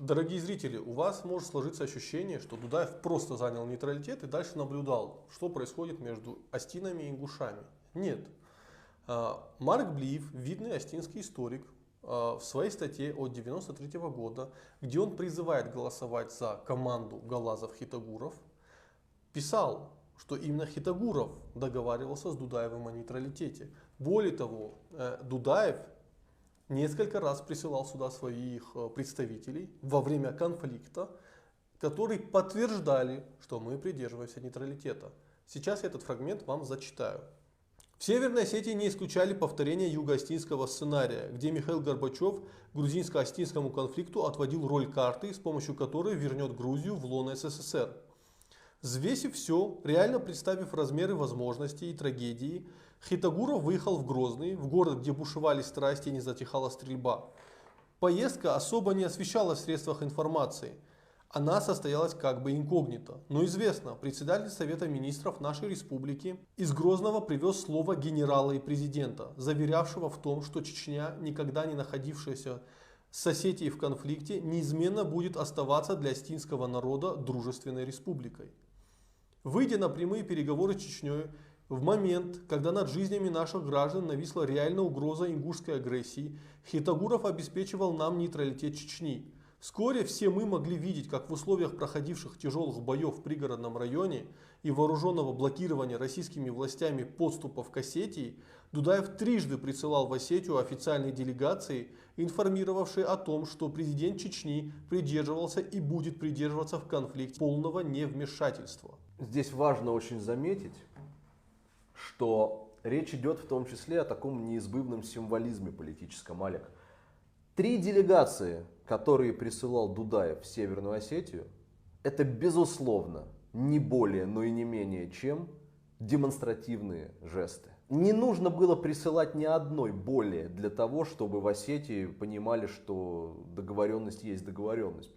Дорогие зрители, у вас может сложиться ощущение, что Дудаев просто занял нейтралитет и дальше наблюдал, что происходит между остинами и ингушами. Нет. Марк Блиев, видный остинский историк, в своей статье от 1993 года, где он призывает голосовать за команду Галазов-Хитагуров, писал, что именно Хитагуров договаривался с Дудаевым о нейтралитете. Более того, Дудаев несколько раз присылал сюда своих представителей во время конфликта, которые подтверждали, что мы придерживаемся нейтралитета. Сейчас я этот фрагмент вам зачитаю. В Северной Осетии не исключали повторения юго-остинского сценария, где Михаил Горбачев грузинско-остинскому конфликту отводил роль карты, с помощью которой вернет Грузию в лоно СССР. Взвесив все, реально представив размеры возможностей и трагедии, Хитагуров выехал в Грозный, в город, где бушевали страсти и не затихала стрельба. Поездка особо не освещалась в средствах информации. Она состоялась как бы инкогнито. Но известно, председатель Совета Министров нашей республики из Грозного привез слово генерала и президента, заверявшего в том, что Чечня, никогда не находившаяся с Осетией в конфликте, неизменно будет оставаться для остинского народа дружественной республикой. Выйдя на прямые переговоры с Чечней, в момент, когда над жизнями наших граждан нависла реальная угроза ингушской агрессии, Хитагуров обеспечивал нам нейтралитет Чечни. Вскоре все мы могли видеть, как в условиях проходивших тяжелых боев в пригородном районе и вооруженного блокирования российскими властями подступов к Осетии, Дудаев трижды присылал в Осетию официальные делегации, информировавшие о том, что президент Чечни придерживался и будет придерживаться в конфликте полного невмешательства. Здесь важно очень заметить, что речь идет в том числе о таком неизбывном символизме политическом, Олег. 3 делегации, которые присылал Дудаев в Северную Осетию, это безусловно не более, но и не менее чем демонстративные жесты. Не нужно было присылать ни одной более для того, чтобы в Осетии понимали, что договоренность есть договоренность.